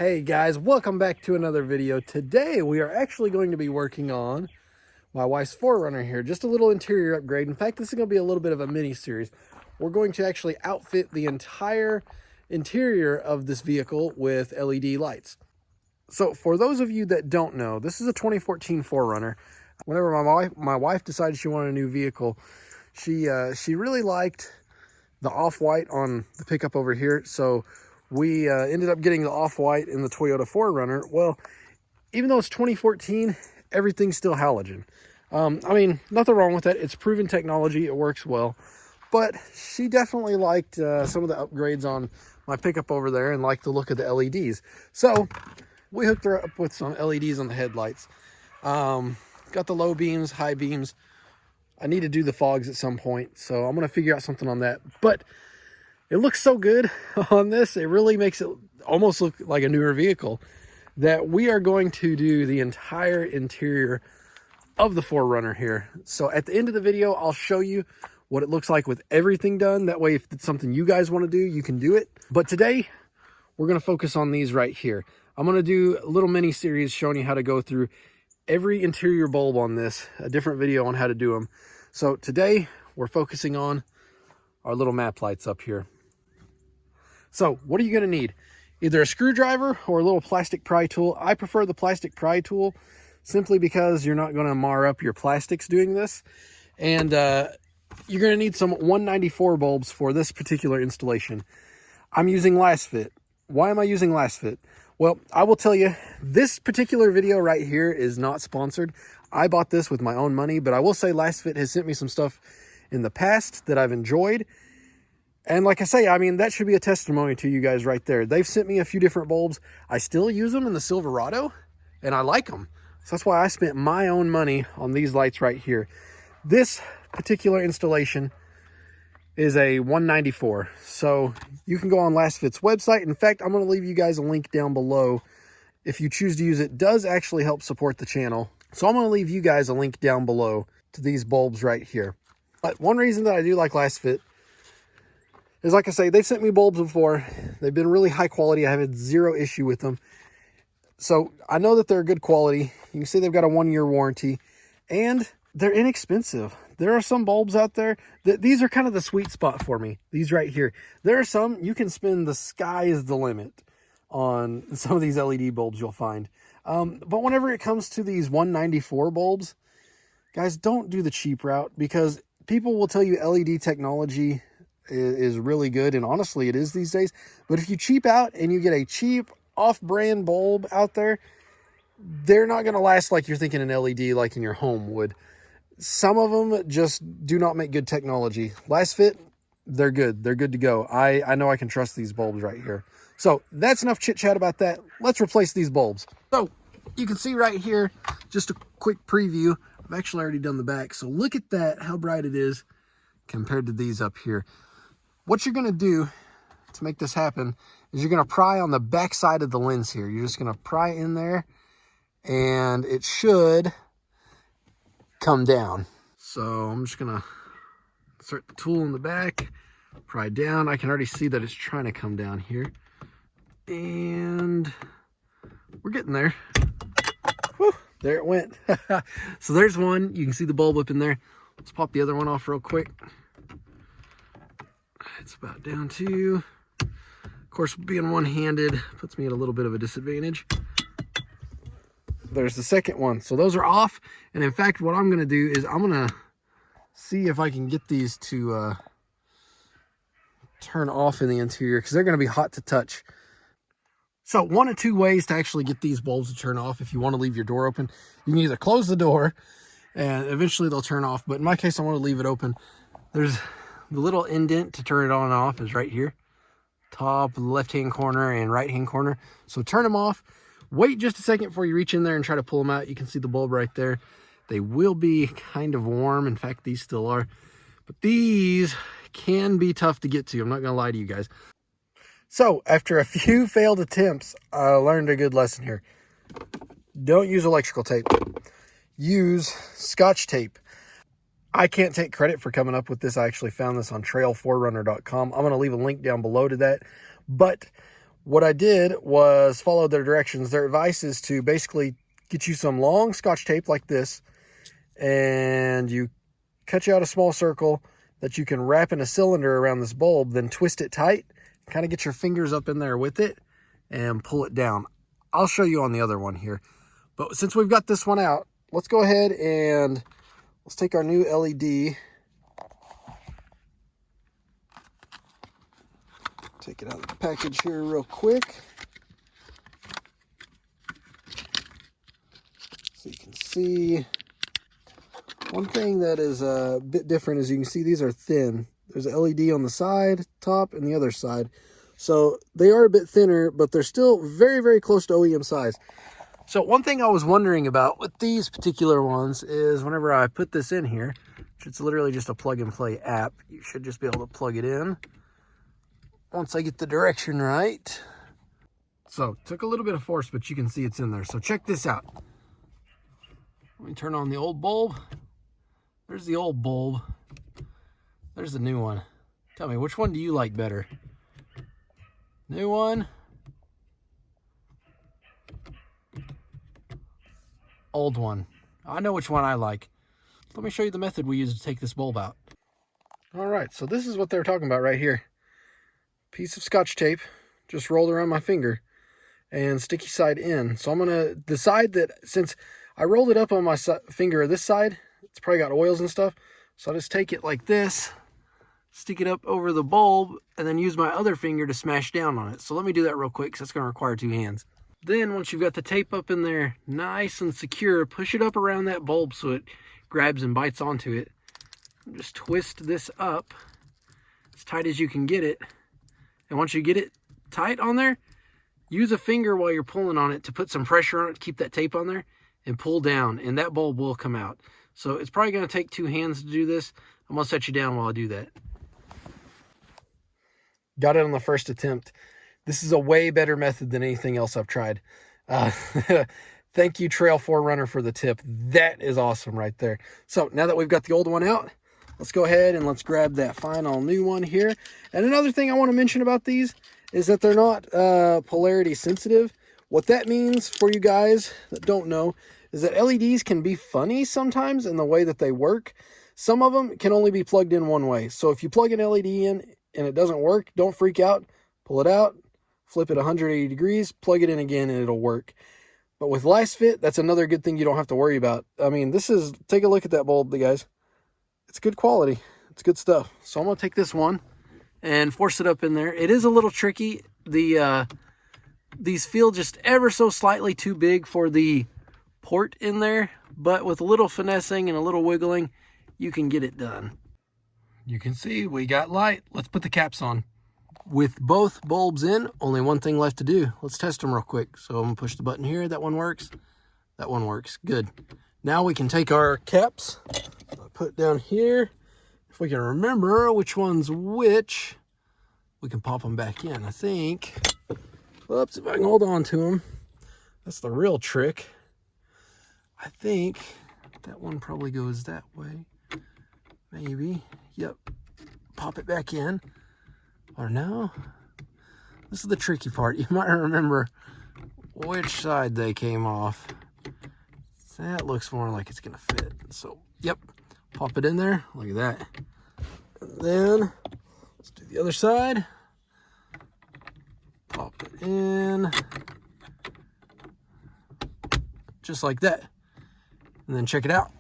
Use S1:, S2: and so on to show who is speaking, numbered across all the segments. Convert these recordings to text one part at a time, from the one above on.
S1: Hey guys, welcome back to another video. Today we are actually going to be working on my wife's 4Runner here. Just a little interior upgrade. In fact, this is going to be a little bit of a mini series. We're going to actually outfit the entire interior of this vehicle with LED lights. So for those of you that don't know, this is a 2014 4Runner. Whenever my wife decided she wanted a new vehicle, she really liked the off-white on the pickup over here. So we ended up getting the off-white in the Toyota 4Runner. Well, even though it's 2014, everything's still halogen. I mean, nothing wrong with that. It's proven technology. It works well. But she definitely liked some of the upgrades on my pickup over there and liked the look of the LEDs. So we hooked her up with some LEDs on the headlights. Got the low beams, high beams. I need to do the fogs at some point, so I'm going to figure out something on that. But it looks so good on this, it really makes it almost look like a newer vehicle, that we are going to do the entire interior of the 4Runner here. So at the end of the video, I'll show you what it looks like with everything done. That way, if it's something you guys want to do, you can do it. But today, we're going to focus on these right here. I'm going to do a little mini series showing you how to go through every interior bulb on this, a different video on how to do them. So today, we're focusing on our little map lights up here. So what are you going to need? Either a screwdriver or a little plastic pry tool. I prefer the plastic pry tool simply because you're not going to mar up your plastics doing this. And you're going to need some 194 bulbs for this particular installation. I'm using Last Fit. Why am I using Last Fit? Well, I will tell you, this particular video right here is not sponsored. I bought this with my own money, but I will say Last Fit has sent me some stuff in the past that I've enjoyed. And like I say, I mean, that should be a testimony to you guys right there. They've sent me a few different bulbs. I still use them in the Silverado, and I like them. So that's why I spent my own money on these lights right here. This particular installation is a 194. So you can go on Last Fit's website. In fact, I'm going to leave you guys a link down below. If you choose to use it, it does actually help support the channel. So I'm going to leave you guys a link down below to these bulbs right here. But one reason that I do like Last Fit is, like I say, they've sent me bulbs before. They've been really high quality. I have had zero issue with them. So I know that they're good quality. You can see they've got a 1-year warranty and they're inexpensive. There are some bulbs out there that these are kind of the sweet spot for me. These right here. There are some you can spend, the sky is the limit on some of these LED bulbs you'll find. But whenever it comes to these 194 bulbs, guys, don't do the cheap route, because people will tell you LED technology is really good, and honestly it is these days. But if you cheap out and you get a cheap off-brand bulb out there, they're not going to last like you're thinking an LED like in your home would. Some of them just do not make good technology. Last Fit, they're good. They're good to go. I know I can trust these bulbs right here. So that's enough chit chat about that. Let's replace these bulbs. So you can see right here, just a quick preview. I've actually already done the back. So look at that, how bright it is compared to these up here. What you're going to do to make this happen is you're going to pry on the back side of the lens here. You're just going to pry in there and it should come down. So I'm just going to insert the tool in the back, pry down. I can already see that it's trying to come down here. And we're getting there. Whew, there it went. So there's one. You can see the bulb up in there. Let's pop the other one off real quick. It's about down to, of course, being one-handed puts me at a little bit of a disadvantage. There's the second one. So those are off. And in fact, what I'm going to do is I'm going to see if I can get these to turn off in the interior, because they're going to be hot to touch. So one of two ways to actually get these bulbs to turn off if you want to leave your door open. You can either close the door and eventually they'll turn off. But in my case, I want to leave it open. There's the little indent to turn it on and off is right here. Top left-hand corner and right-hand corner. So turn them off. Wait just a second before you reach in there and try to pull them out. You can see the bulb right there. They will be kind of warm. In fact, these still are. But these can be tough to get to. I'm not going to lie to you guys. So after a few failed attempts, I learned a good lesson here. Don't use electrical tape. Use Scotch tape. I can't take credit for coming up with this. I actually found this on trail4runner.com. I'm going to leave a link down below to that. But What I did was follow their directions. Their advice is to basically get you some long Scotch tape like this, and you cut you out a small circle that you can wrap in a cylinder around this bulb, then twist it tight, kind of get your fingers up in there with it and pull it down. I'll show you on the other one here. But since we've got this one out, let's go ahead and let's take our new LED. Take it out of the package here real quick, so you can see. One thing that is a bit different is you can see these are thin. There's a LED on the side, top, and the other side. So they are a bit thinner, but they're still very, very close to OEM size. So one thing I was wondering about with these particular ones is whenever I put this in here, which it's literally just a plug and play app, you should just be able to plug it in once I get the direction right. So took a little bit of force, but you can see it's in there. So check this out. Let me turn on the old bulb. There's the old bulb. There's the new one. Tell me, which one do you like better? New one? Old one. I know which one I like. Let me show you the method we use to take this bulb out. All right, so this is what they're talking about right here. Piece of Scotch tape, just rolled around my finger, and sticky side in. So I'm gonna decide that since I rolled it up on my finger this side, it's probably got oils and stuff. So I'll just take it like this, stick it up over the bulb, and then use my other finger to smash down on it. So let me do that real quick, because that's gonna require 2 hands. Then once you've got the tape up in there nice and secure, push it up around that bulb so it grabs and bites onto it. Just twist this up as tight as you can get it. And once you get it tight on there, use a finger while you're pulling on it to put some pressure on it to keep that tape on there, and pull down, and that bulb will come out. So it's probably going to take 2 hands to do this. I'm going to set you down while I do that. Got it on the first attempt. This is a way better method than anything else I've tried. Thank you, Trail 4Runner, for the tip. That is awesome right there. So now that we've got the old one out, let's go ahead and let's grab that final new one here. And another thing I want to mention about these is that they're not polarity sensitive. What that means for you guys that don't know is that LEDs can be funny sometimes in the way that they work. Some of them can only be plugged in one way. So if you plug an LED in and it doesn't work, don't freak out. Pull it out, flip it 180 degrees, plug it in again, and it'll work. But with last fit, that's another good thing you don't have to worry about. I mean, take a look at that bulb, guys. It's good quality. It's good stuff. So I'm going to take this one and force it up in there. It is a little tricky. These feel just ever so slightly too big for the port in there, but with a little finessing and a little wiggling, you can get it done. You can see we got light. Let's put the caps on. With both bulbs in, only one thing left to do. Let's test them real quick. So I'm going to push the button here. That one works. That one works. Good. Now we can take our caps, put down here. If we can remember which one's which, we can pop them back in, I think. Whoops, if I can hold on to them. That's the real trick. I think that one probably goes that way. Maybe. Yep. Pop it back in. Or no. This is the tricky part. You might remember which side they came off. That looks more like it's going to fit. So, yep. Pop it in there. Look at that. And then, let's do the other side. Pop it in. Just like that. And then check it out.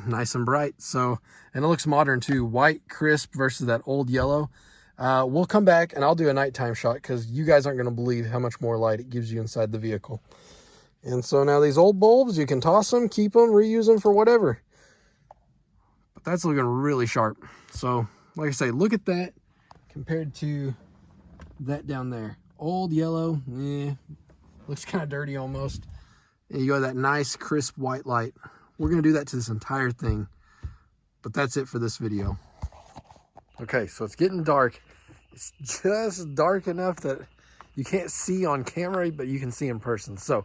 S1: Nice and bright. So, and it looks modern too. White, crisp versus that old yellow. We'll come back and I'll do a nighttime shot because you guys aren't going to believe how much more light it gives you inside the vehicle. And so now these old bulbs, you can toss them, keep them, reuse them for whatever. But that's looking really sharp. So, like I say, look at that compared to that down there. Old yellow, looks kind of dirty almost. And you got that nice, crisp white light. We're going to do that to this entire thing. But that's it for this video. Okay, so it's getting dark. It's just dark enough that you can't see on camera, but you can see in person. So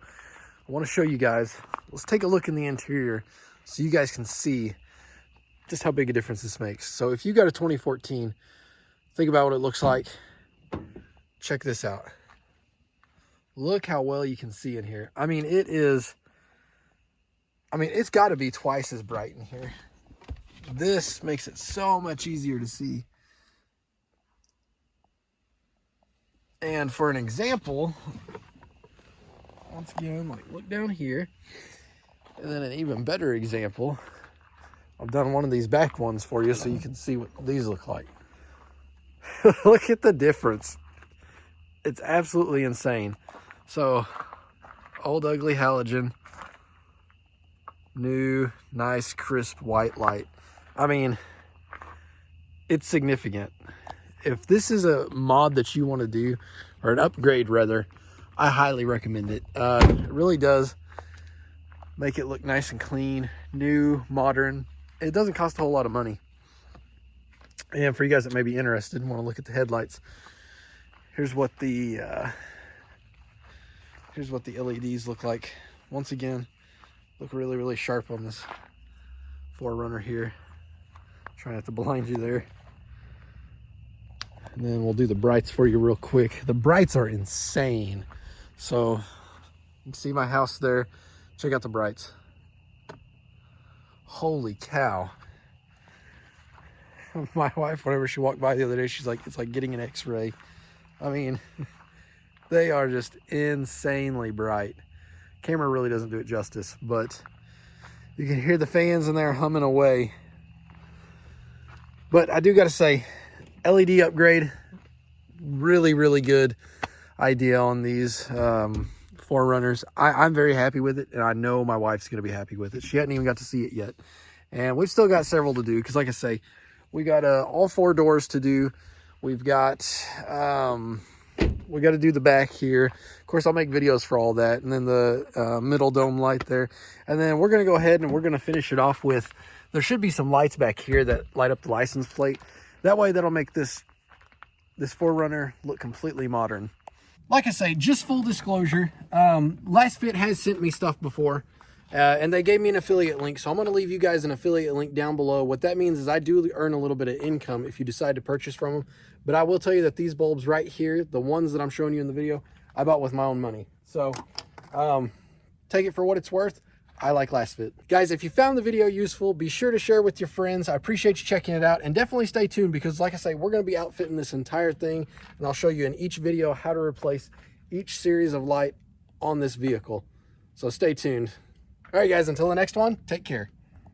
S1: I want to show you guys. Let's take a look in the interior so you guys can see just how big a difference this makes. So if you got a 2014 Think about what it looks like. Check this out. Look how well you can see in here. I mean, it's got to be twice as bright in here. This makes it so much easier to see. And for an example, once again, like look down here. And then an even better example, I've done one of these back ones for you so you can see what these look like. Look at the difference. It's absolutely insane. So, old ugly halogen, new, nice, crisp white light. I mean, it's significant. If this is a mod that you want to do, or an upgrade rather, I highly recommend it. It really does make it look nice and clean, new, modern. It doesn't cost a whole lot of money. And for you guys that may be interested and want to look at the headlights, here's what the LEDs look like. Once again, look really, really sharp on this 4Runner here. Try not to blind you there. And then we'll do the brights for you real quick. The brights are insane. So you can see my house there. Check out the brights. Holy cow. My wife, whenever she walked by the other day, she's like, it's like getting an x-ray. I mean, they are just insanely bright. Camera really doesn't do it justice, but you can hear the fans in there humming away. But I do got to say, LED upgrade, really, really good idea on these 4Runners. I'm very happy with it, and I know my wife's going to be happy with it. She hadn't even got to see it yet. And we've still got several to do, because like I say, we got all 4 doors to do. We've got, we got to do the back here. Of course, I'll make videos for all that. And then the middle dome light there. And then we're going to go ahead and we're going to finish it off with, there should be some lights back here that light up the license plate. That way, that'll make this 4Runner look completely modern. Like I say, just full disclosure, Last Fit has sent me stuff before. And they gave me an affiliate link, so I'm going to leave you guys an affiliate link down below. What that means is I do earn a little bit of income if you decide to purchase from them. But I will tell you that these bulbs right here, the ones that I'm showing you in the video, I bought with my own money. So take it for what it's worth. I like Last Fit. Guys, if you found the video useful, be sure to share with your friends. I appreciate you checking it out. And definitely stay tuned, because like I say, we're going to be outfitting this entire thing. And I'll show you in each video how to replace each series of light on this vehicle. So stay tuned. All right, guys, until the next one, take care.